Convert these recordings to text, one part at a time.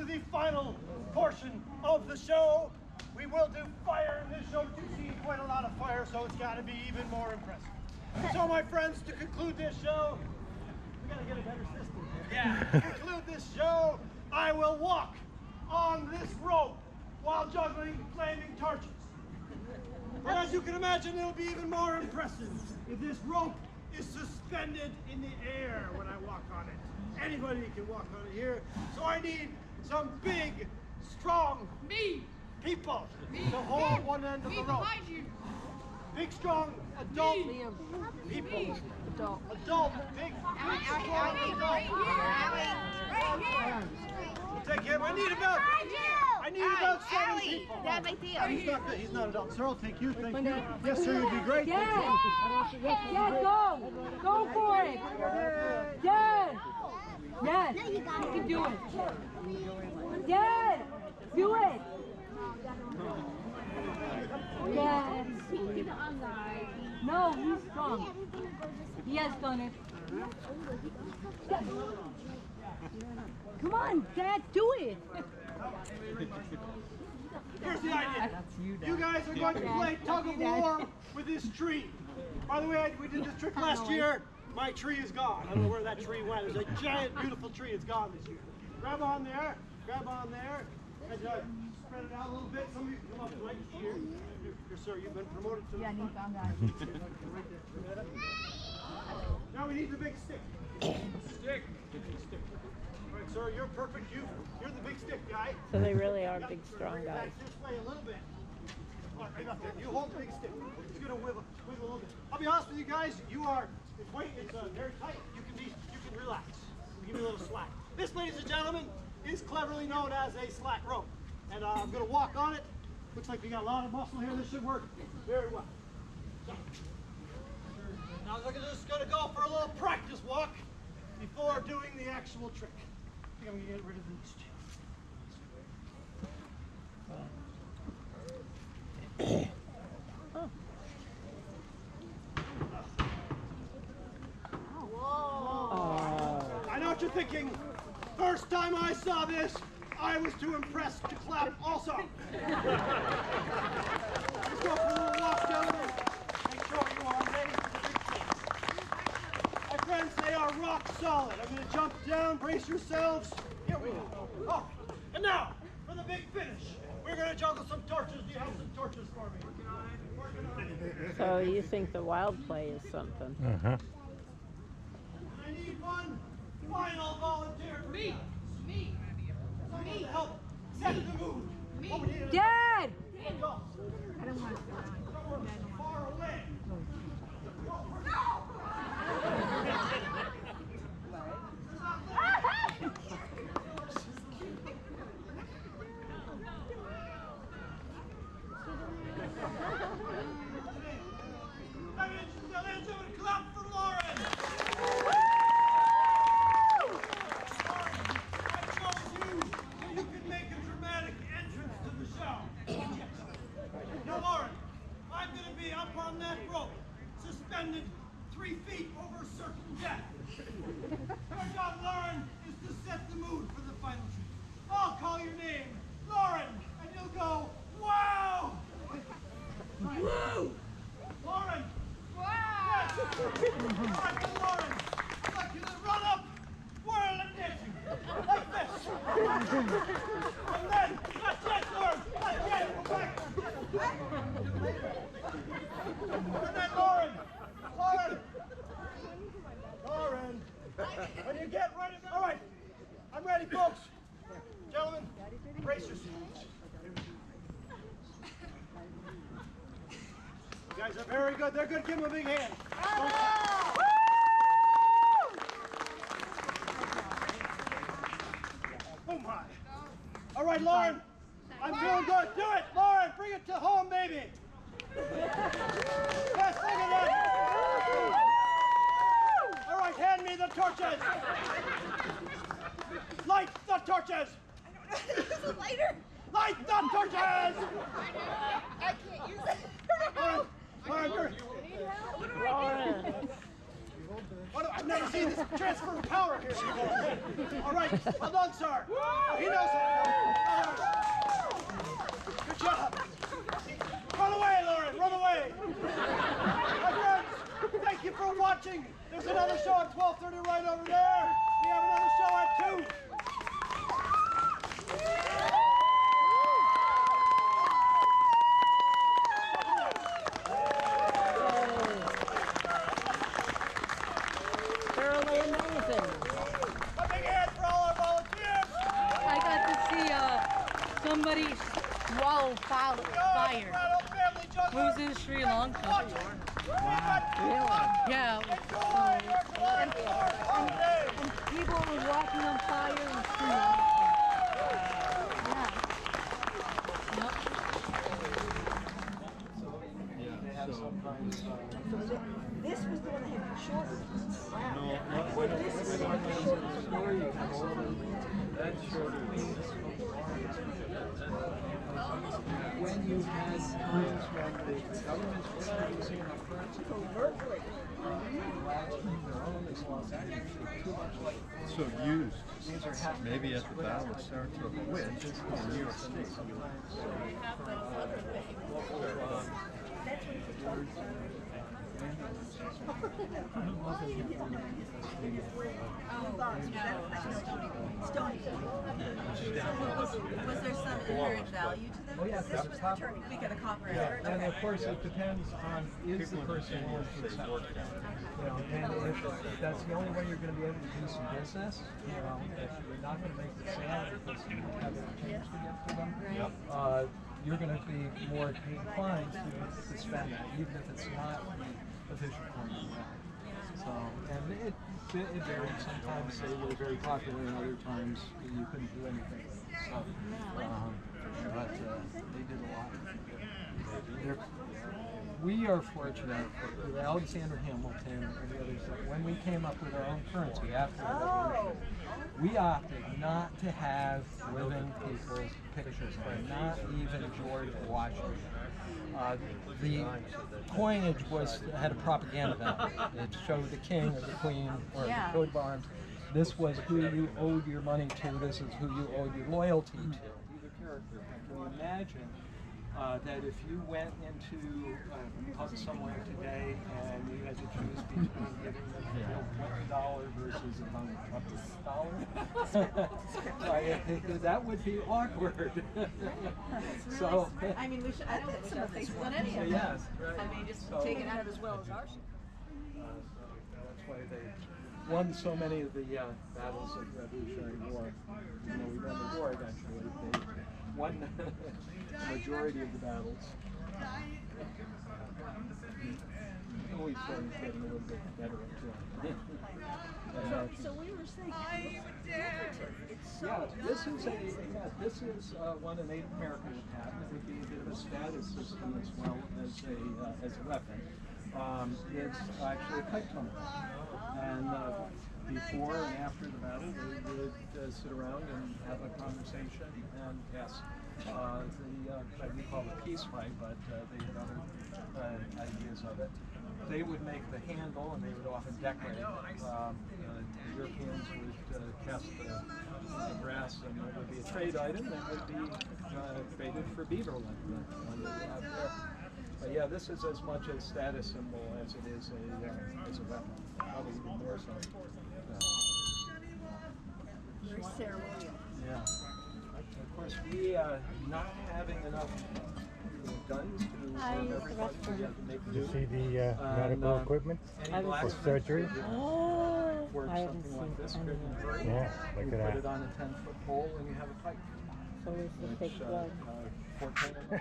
to the final portion of the show. We will do fire in this show. You've seen quite a lot of fire, so it's got to be even more impressive. So, my friends, to conclude this show, we got to get a better system here. Yeah. To conclude this show, I will walk on this rope while juggling flaming torches. But as you can imagine, it'll be even more impressive if this rope is suspended in the air when I walk on it. Anybody can walk on it here. So I need some big, strong people to hold one end of the rope. Big, strong, adult people. Adult, big, strong adult. We'll take him. I need about 7 people. He's not adult. Sir, I'll take you. Thank you. Yes, sir, you'd be great. Yeah, go. Go for it. Yeah. Yes, you can do it. Yes, do it. Yes. No, he's strong. He has done it. Come on, Dad, do it. Here's the idea. You guys are going to play tug of war with this tree. By the way, we did this trick last year. My tree is gone. I don't know where that tree went. There's a giant, beautiful tree. It's gone this year. Grab on there, and spread it out a little bit. Some of you can come up right here. Here, sir, you've been promoted to the front. Now we need the big stick. Stick. All right, sir, you're perfect. You're the big stick guy. So they really are big, strong guys. Back this way a little bit. All right, right up there. You hold the big stick. It's gonna wiggle a little bit. I'll be honest with you guys. It's very tight. You can relax. Give me a little slack. This, ladies and gentlemen, is cleverly known as a slack rope. And I'm gonna walk on it. Looks like we got a lot of muscle here. This should work very well. So, now we're just gonna go for a little practice walk before doing the actual trick. I think I'm gonna get rid of these two. I know what you're thinking. First time I saw this, I was too impressed to clap also. Let's go for a little walk, gentlemen. Make sure you are ready for the big thing. My friends, they are rock solid. I'm going to jump down, brace yourselves. Here we go. Oh, and now, for the big finish, we're going to juggle some torches. Do you have some torches for me? Working on it. So you think the wild play is something? I need one final volunteer. Me. Someone to help set the mood. Dad! I don't want to someone far away. Ladies and gentlemen, clap for Lauren. You can make a dramatic entrance to the show. Now, Lauren, I'm going to be up on that rope, suspended 3 feet over certain death. Our job, Lauren, is to set the mood for the final trick. I'll call your name, Lauren, and you'll go, wow! Woo! Lauren! Wow! Yes. All right, Lauren, I'd like you to run up, whirl and dance like this. And then, not yet, Lauren, not yet, go back. And then, Lauren, when you get ready, all right, I'm ready, folks. Gentlemen, brace yourselves. You guys are very good. They're good. Give them a big hand. Oh my. All right, Lauren. I'm feeling good. Do it, Lauren. Bring it to home, baby. Yes, look at that. All right, hand me the torches. Light the torches. I don't know. This is a lighter. Light the torches. I can't use it. I've never seen this transfer of power here before. All right, well done, sir. He knows it. to the right over there. We have another show at 2. Thoroughly amazing. A big hand for all our volunteers. I got to see somebody swallow fire. Who's in Sri Lanka? Yeah. And people were walking on fire in Sri Lanka. This was the one that had the shorter. When you had times when the government was using our currency covertly, their own as long as actually too much like So used, these are happening. maybe at the Battle of Saratoga, which in New York State. Stony. Was there some inherent value to them? Oh, yeah, This was the turn. We got a copper. And of course, it depends on is the person willing to accept it. You know, and if that's the only way you're going to be able to do some business, you know, if you're not going to make the sale because you have a chance to get to them, you're going to be more inclined to spend that, even if it's not the official coin of the realm. So, and it varied. Sometimes they were very popular, and other times you couldn't do anything. So, but they did a lot. We are fortunate with Alexander Hamilton and the others that when we came up with our own currency after the Revolution, we opted not to have living people's pictures, but not even George Washington. The coinage had a propaganda value. It showed the king or the queen or the coat of arms. This was who you owed your money to. This is who you owed your loyalty to. These are characters. Can you imagine that if you went into somewhere today and you had to choose between giving them $20 versus $100, that would be awkward. So, I mean, we should. I don't think some of these on any of them. yes, right. I mean, just take it out as well as ours. That's why they won so many of the battles of the Revolutionary War. You know, we won the war eventually. They won the majority of the battles. Always getting a little bit better too. So we were saying, this is one a Native American would have. It would be a bit of a status system as well as a weapon. It's actually a kite tunnel, and before and after the battle, they would sit around and have a conversation and yes. We call it peace fight, but they had other ideas of it. They would make the handle, and they would often decorate it. The Europeans would cast the brass, and it would be a trade item that would be traded for beaver like that. But yeah, this is as much a status symbol as it is a weapon. Probably even more so. very ceremonial. Yeah. Of course, we not having enough guns to serve everybody, we have to make You do. see the medical equipment Any for surgery? work I haven't something like seen this, any good and great. Yeah, look You at put it that. on a 10-foot pole and you have a pipe. So is the Which, big blood. 14 and up.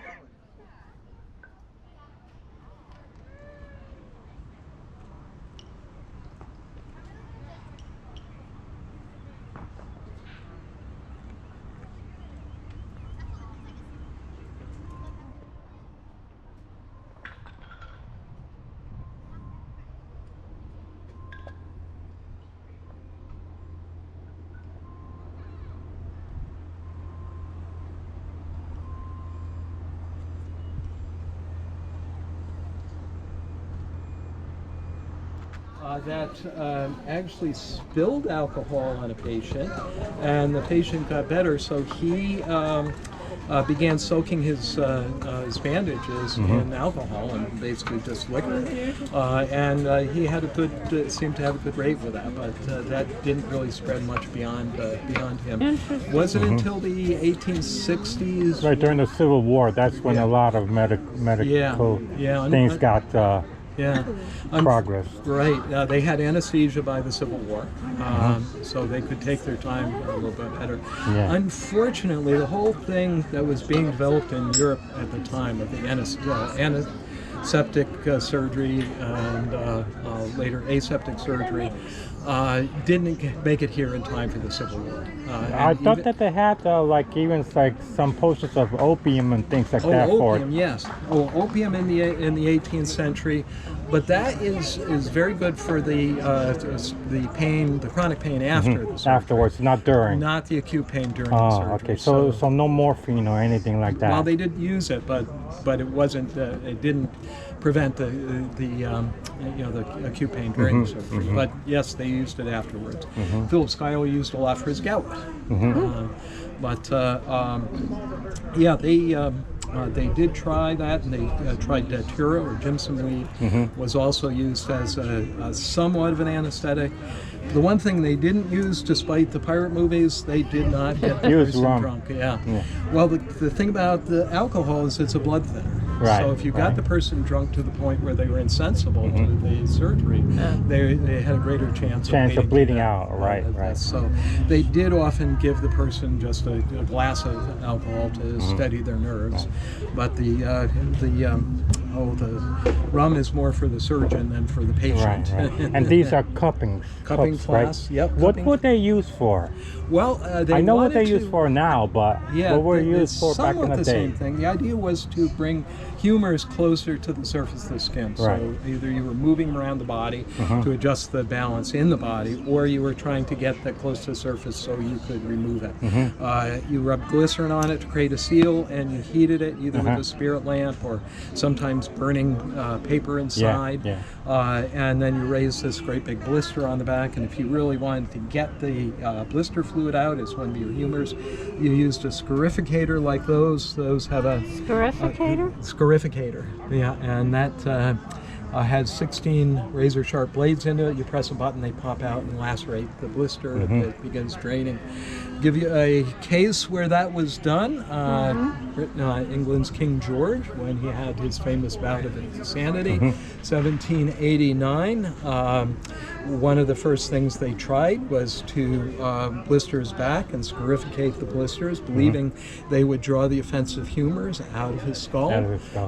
That actually spilled alcohol on a patient, and the patient got better. So he began soaking his bandages in alcohol and basically just liquor, and he had a good, seemed to have a good rate with that, but that didn't really spread much beyond him. Wasn't until the 1860s. Right during the Civil War, that's when a lot of medical things got progress. Right. They had anesthesia by the Civil War, so they could take their time a little bit better. Yeah. Unfortunately, the whole thing that was being developed in Europe at the time of the antiseptic surgery and later aseptic surgery didn't make it here in time for the Civil War. I thought that they had like even like some potions of opium and things like that for it. Opium, yes. Opium in the 18th century, but that is very good for the pain, the chronic pain after the surgery. Afterwards, not during. Not the acute pain during the surgery. Okay. So no morphine or anything like that. Well, they did use it, but it wasn't. It didn't prevent the acute pain during the surgery. But yes, they used it afterwards. Philip Schuyler used a lot for his gout. They did try that, and they tried datura or Jimson weed. Was also used as a somewhat of an anesthetic. The one thing they didn't use, despite the pirate movies, they did not get the person drunk. Yeah. Well, the thing about the alcohol is it's a blood thinner. Right. So if you got the person drunk to the point where they were insensible to the surgery, they had a greater chance of bleeding out. Right. So they did often give the person just a glass of alcohol to steady their nerves, but the rum is more for the surgeon than for the patient. Right. And these are cupping cups, class. Right? Yep. What would they use for? Well, I know what they use for now, but what were used for back in the day? Somewhat the same thing. The idea was to bring humors closer to the surface of the skin. Right. So either you were moving around the body to adjust the balance in the body, or you were trying to get that close to the surface so you could remove it. You rubbed glycerin on it to create a seal, and you heated it either with a spirit lamp or sometimes burning paper inside. And then you raised this great big blister on the back, and if you really wanted to get the blister fluid out, as one of your humors, you used a scarificator like those. Those have a Scarificator? Scarificator, yeah, and that has 16 razor sharp blades into it. You press a button, they pop out and lacerate the blister. It begins draining. Give you a case where that was done. Written England's King George when he had his famous bout of insanity, 1789. One of the first things they tried was to blister his back and scarificate the blisters, believing they would draw the offensive humors out of his skull.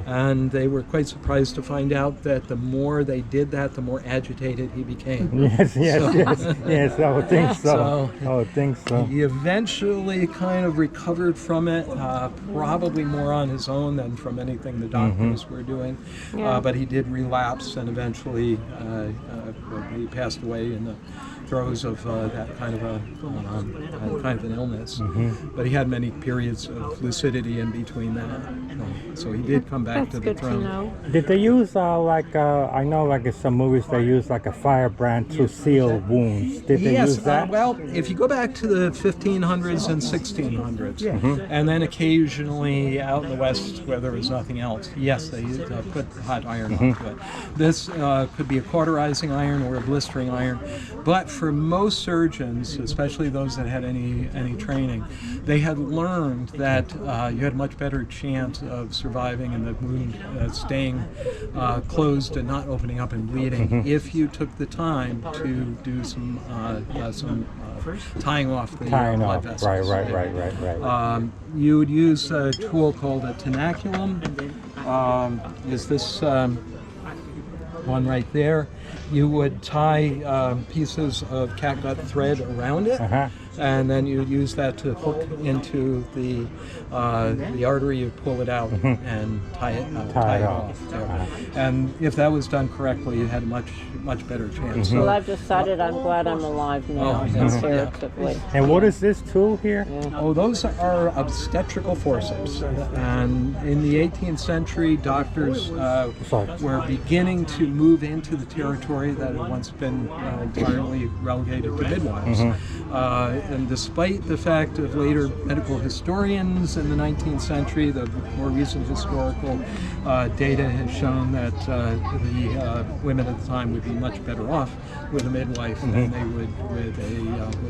And they were quite surprised to find out that the more they did that, the more agitated he became. Yes, I would think so. I would think so. He eventually kind of recovered from it, probably more on his own than from anything the doctors were doing. But he did relapse, and eventually he passed away in the throes of that kind of an illness. But he had many periods of lucidity in between that. So he did come back to the throne. Did they use I know like in some movies they use like a firebrand to seal wounds. Did they use that? Well, if you go back to the 1500s and 1600s, and then occasionally out in the West where there was nothing else, yes, they put hot iron onto it. This could be a cauterizing iron or a blistering iron, but for most surgeons, especially those that had any training, they had learned that you had a much better chance of surviving and the wound staying closed and not opening up and bleeding if you took the time to do some tying off the blood vessels. Right. You would use a tool called a tenaculum. Is this one right there? You would tie pieces of catgut thread around it, and then you would use that to hook into the artery. You pull it out and tie it off. And if that was done correctly, you had a much better chance. Well, I've decided I'm glad I'm alive now, comparatively. And what is this tool here? Oh, those are obstetrical forceps. And in the 18th century, doctors were beginning to move into the territory that had once been entirely relegated to midwives. and despite the fact of later medical historians in the 19th century, the more recent historical data has shown that the women at the time would be much better off with a midwife than they would with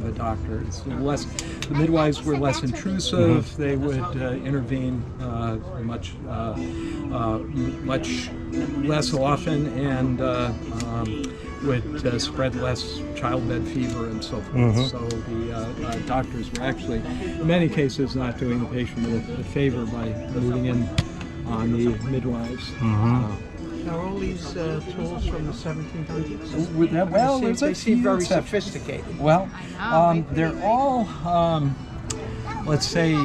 a doctor. It's less, the midwives were less intrusive. They would intervene much less often, and would spread less childbed fever and so forth. So the doctors were actually, in many cases, not doing the patient a favor by moving in on the midwives. Are all these tools from the 1700s? Well, they seem very sophisticated. Well, they're all, let's say,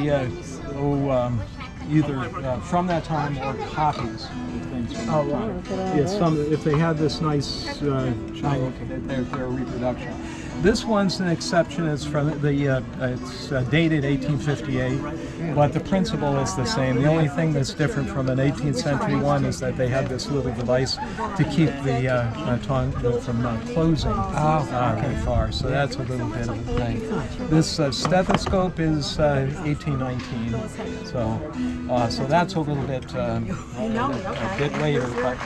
either from that time or copies of things. Oh, right. Yeah, if they have this nice shiny, they're a reproduction. This one's an exception. It's from it's dated 1858, but the principle is the same. The only thing that's different from an 18th century one is that they have this little device to keep the tongue from closing very far. So that's a little bit of a thing. This stethoscope is 1819. So that's a little bit a bit later, but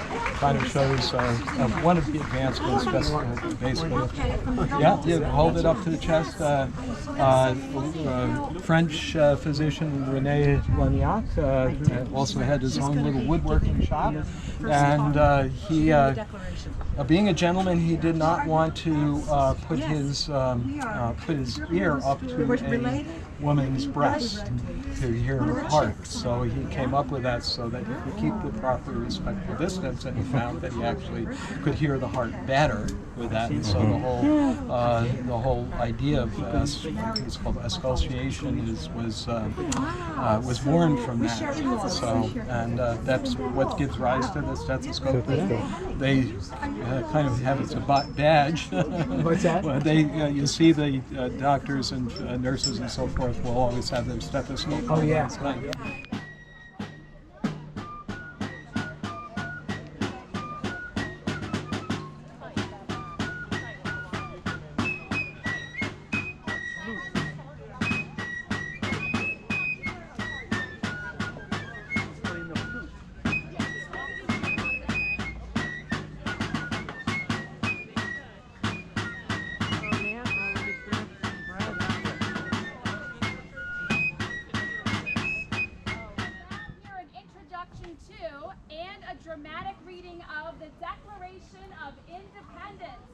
kind of shows one of the advancements. Basically, yeah. You hold it up to the chest. French physician René Lagnac also had his own little woodworking shop, and he, being a gentleman, he did not want to put his ear up to a woman's breast to hear her heart. So he came up with that so that he could keep the proper respectful distance, and he found that he actually could hear the heart better with that. And so the whole idea of it's called auscultation was born from that. So, and that's what gives rise to the stethoscope. They kind of have it as a badge. What's that? You see the doctors and nurses and so forth will always have their stethoscope. Oh, yeah. Dramatic reading of the Declaration of Independence.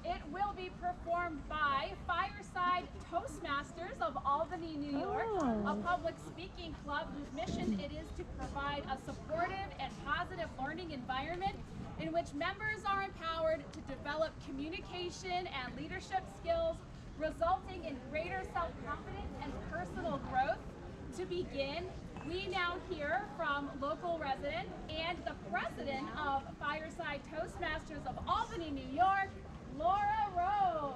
It will be performed by Fireside Toastmasters of Albany, New York, a public speaking club whose mission it is to provide a supportive and positive learning environment in which members are empowered to develop communication and leadership skills, resulting in greater self-confidence and personal growth. To begin, we now hear from local resident and the president of Fireside Toastmasters of Albany, New York, Laura Rose.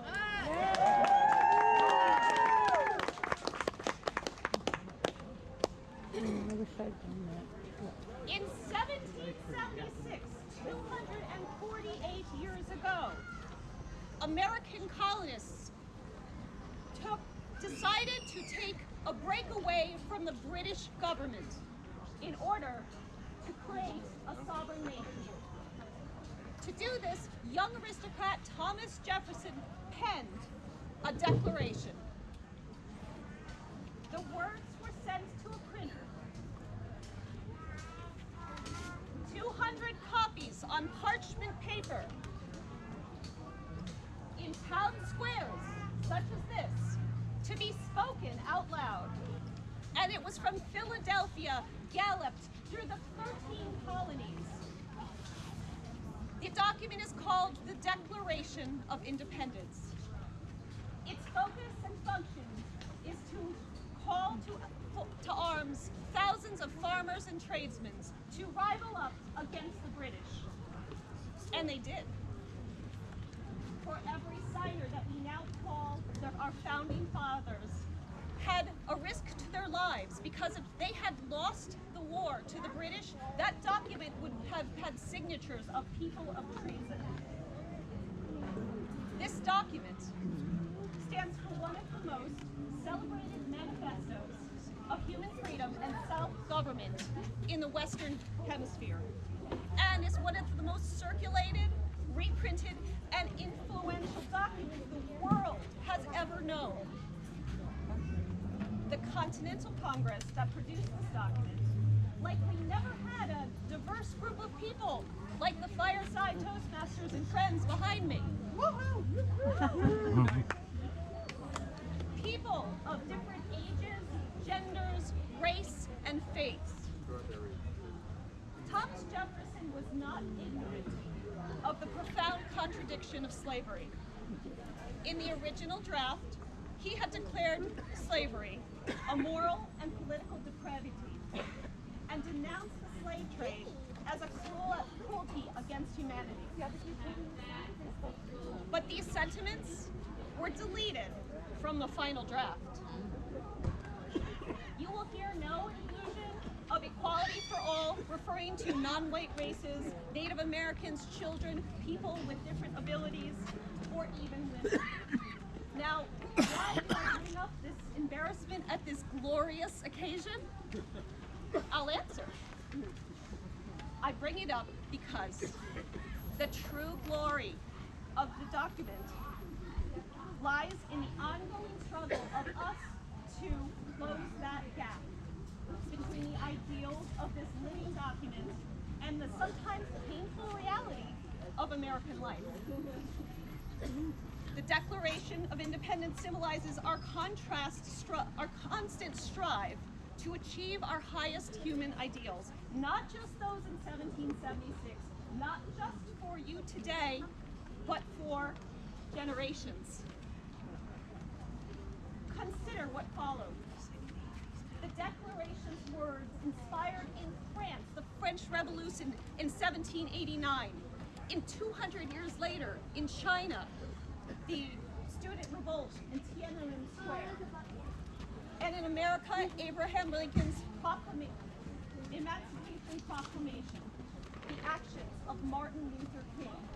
In 1776, 248 years ago, American colonists decided to take a breakaway from the British government in order to create a sovereign nation. To do this, young aristocrat Thomas Jefferson penned a declaration. The words were sent to a printer. 200 copies on parchment paper in town squares such as this, to be spoken out loud. And it was from Philadelphia, galloped through the 13 colonies. The document is called the Declaration of Independence. Its focus and function is to call to arms thousands of farmers and tradesmen to rival up against the British. And they did. For every signer that we now call our founding fathers had a risk to their lives, because if they had lost the war to the British, that document would have had signatures of people of treason. This document stands for one of the most celebrated manifestos of human freedom and self-government in the Western Hemisphere, and is one of the most circulated, reprinted, and influential documents the world has ever known. The Continental Congress that produced this document likely never had a diverse group of people like the Fireside Toastmasters and friends behind me. Woohoo! People of different ages, genders, race, and faiths. Thomas Jefferson was not ignorant of the profound contradiction of slavery. In the original draft, he had declared slavery a moral and political depravity and denounced the slave trade as a cruelty against humanity. But these sentiments were deleted from the final draft. You will hear no inclusion of equality for all, referring to non-white races, Native Americans, children, people with different abilities, or even women. Now, why do I bring up this embarrassment at this glorious occasion? I'll answer. I bring it up because the true glory of the document lies in the ongoing struggle of us to close that gap between the ideals of this living document and the sometimes painful reality of American life. The Declaration of Independence symbolizes our constant strive to achieve our highest human ideals, not just those in 1776, not just for you today, but for generations. Consider what followed. The Declaration's words inspired in France the French Revolution in 1789. In 200 years later, in China, the student revolt in Tiananmen Square. And in America, Abraham Lincoln's Emancipation Proclamation, the actions of Martin Luther King,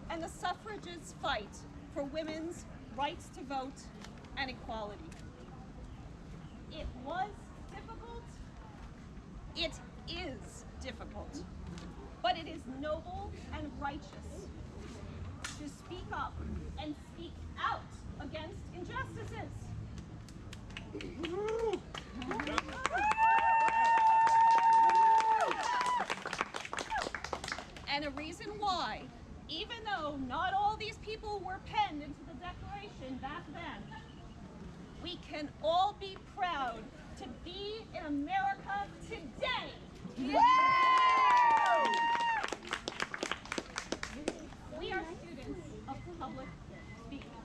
and the suffragists' fight for women's rights to vote and equality. It was difficult. It is difficult. But it is noble and righteous to speak up and speak out against injustices. And a reason why, even though not all these people were penned into the Declaration back then, we can all be proud to be in America today. Yeah! We are students of public speaking.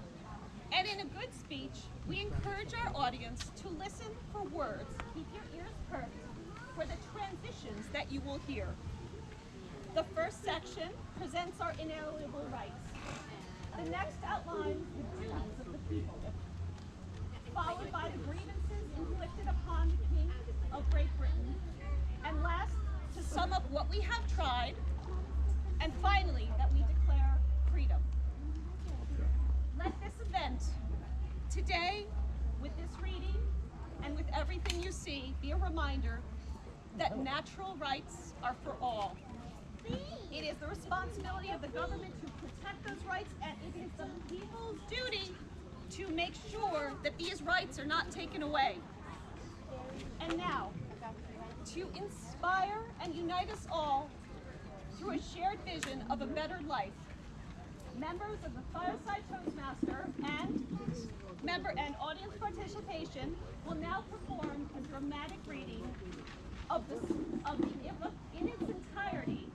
And in a good speech, we encourage our audience to listen for words, keep your ears perked, for the transitions that you will hear. The first section presents our inalienable rights. The next outlines the duties of the people, followed by the grievances inflicted upon the King of Great Britain, and last, to sum up what we have tried, and finally, that we declare freedom. Let this event today, with this reading and with everything you see, be a reminder that natural rights are for all. It is the responsibility of the government to protect those rights, and it is the people's duty to make sure that these rights are not taken away. And now, to inspire and unite us all through a shared vision of a better life, members of the Fireside Toastmaster and audience participation will now perform a dramatic reading in its entirety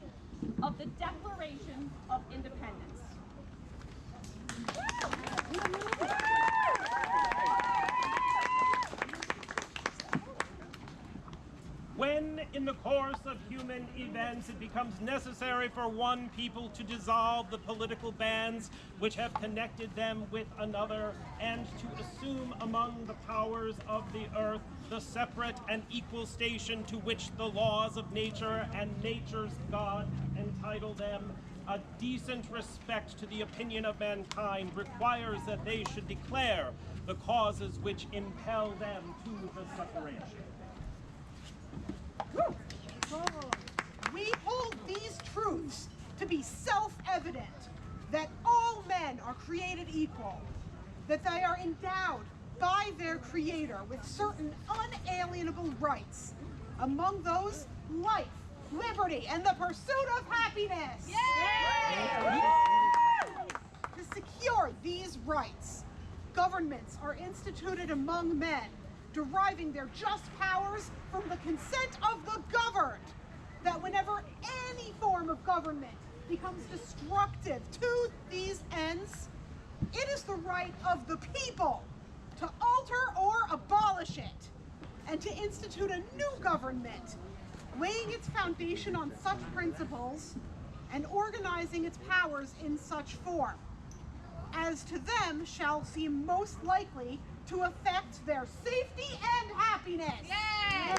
of the Declaration of Independence. When, in the course of human events, it becomes necessary for one people to dissolve the political bands which have connected them with another, and to assume among the powers of the earth the separate and equal station to which the laws of nature and nature's God entitle them, a decent respect to the opinion of mankind requires that they should declare the causes which impel them to the separation. We hold these truths to be self-evident, that all men are created equal, that they are endowed by their Creator with certain unalienable rights, among those life, liberty, and the pursuit of happiness. Yay! To secure these rights, governments are instituted among men, deriving their just powers from the consent of the governed, that whenever any form of government becomes destructive to these ends, it is the right of the people to alter or abolish it, and to institute a new government, laying its foundation on such principles and organizing its powers in such form as to them shall seem most likely to affect their safety and happiness. Yay!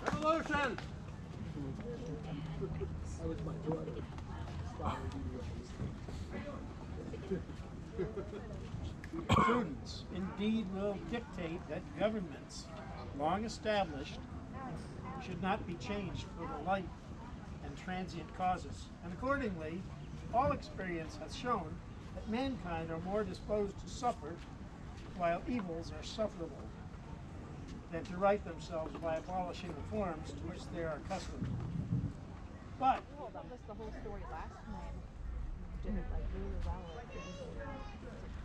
Revolution! Prudence indeed will dictate that governments, long established, should not be changed for the light and transient causes. And accordingly, all experience hath shown that mankind are more disposed to suffer, while evils are sufferable, than to right themselves by abolishing the forms to which they are accustomed. But That was the whole story last time. Did it like really well. Like it was in the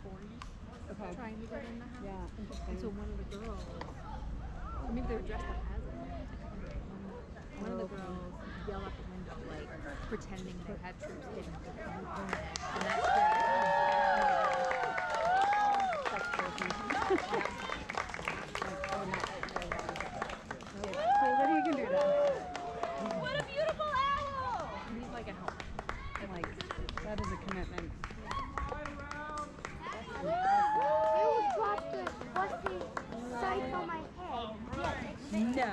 40s. Okay. Trying to get in the house. Yeah. And so one of the girls, or maybe they were dressed up as it. One of the girls yelled out the window, like pretending they had troops getting to the home. And that's so what are you gonna do now? What a beautiful owl! He's like at home. And like, that is a commitment. What's the sight on my head? No.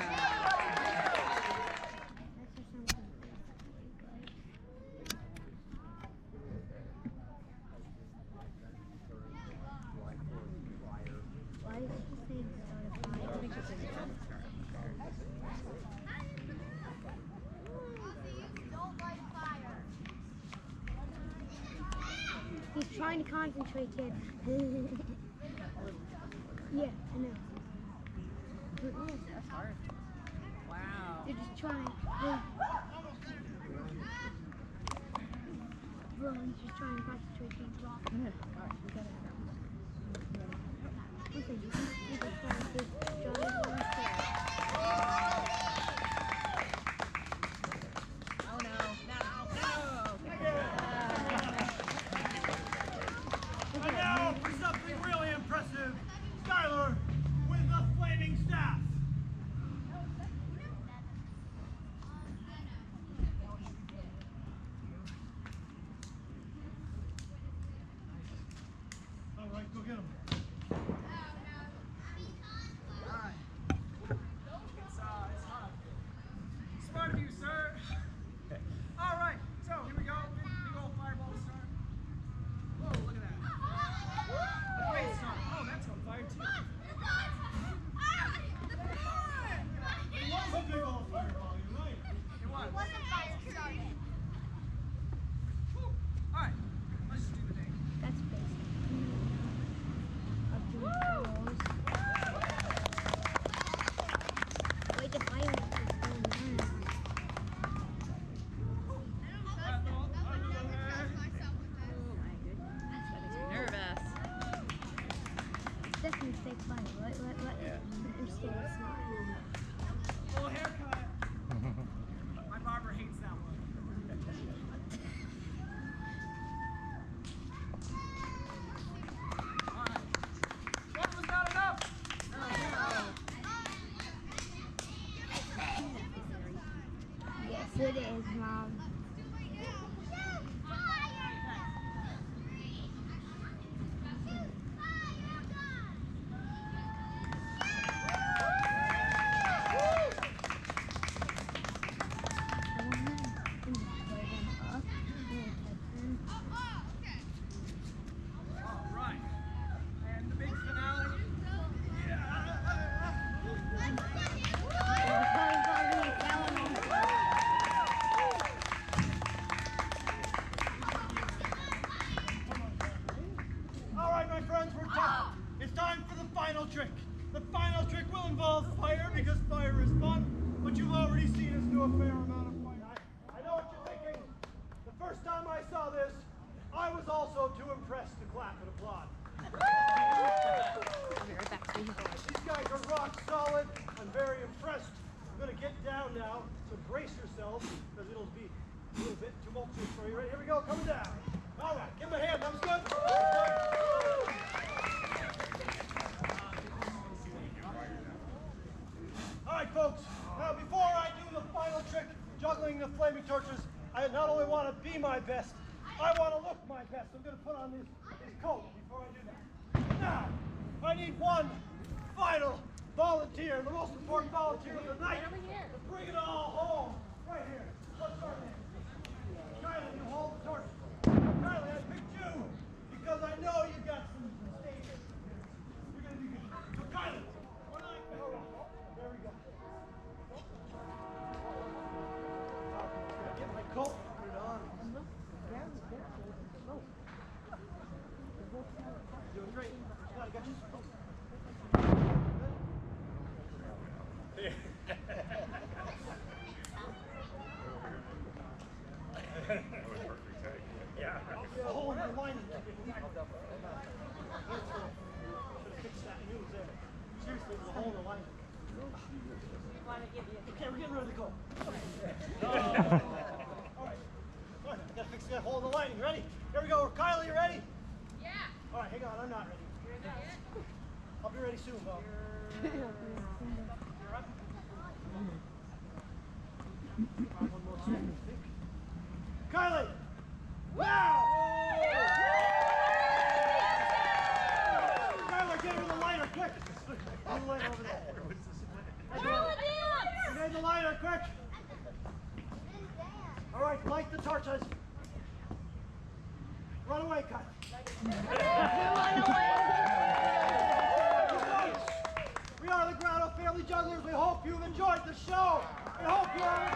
Why is she saying He's trying to concentrate, kid. Yeah, I know. That's hard. Wow. They're just trying. Rowan's just trying to concentrate on the rock. Okay, you just trying to Johnny Oh no. No. And now for something really impressive, Schuyler with the flaming staff. All right, go get him. It's hot. Smart of you, sir. All right, so here we go. Big old fireball start. Whoa, look at that. A great start. Oh, that's on fire too. It was a big old fireball, you're right. It was. All right, let's just do the day. That's basic. Of doing calls. Wait, the fire is going on. Nervous. Definitely fake fire. Let him stay smart. Little haircut. My barber hates that one. All right. One was not enough. Yes, it is, Mom. a fair amount of fire. I know what you're thinking. The first time I saw this, I was also too impressed to clap and applaud. These guys are rock solid. I'm very impressed. I'm going to get down now, so brace yourselves, because it'll be a little bit tumultuous for you. Ready? Here we go, coming down. All right, give him a hand. That was good. All right, folks. Now, before I do the final trick, juggling the flaming torches, I not only want to be my best, I want to look my best. I'm going to put on this coat before I do that. Now, I need one final volunteer, the most important volunteer of the night, to bring it all home. Right here. Let's start there. Schuyler, you hold the torch. Schuyler, I picked you because I know you got some stage experience. You're going to do good. So, Schuyler, when I go, there we go. Get my coat, put it on. Doing great. I got you. Yeah. The hole in the lining. Should have fixed that. I knew it was there. Seriously, there's a hole in the lining. Okay, we're getting rid of the coat. All right. I gotta fix that hole in the lining. Ready? Here we go. Kylie, you ready? Yeah. All right, hang on. I'm not ready. You're not yet? I'll be ready soon, though. You're up. One more second, I think. Kylie! Now! Kylie, get her the lighter, quick! Get the lighter over there. Get the lighter, quick! All right, light the torches. Run away, Kylie. We are the Grotto Family Jugglers. We hope you've enjoyed the show. We hope you are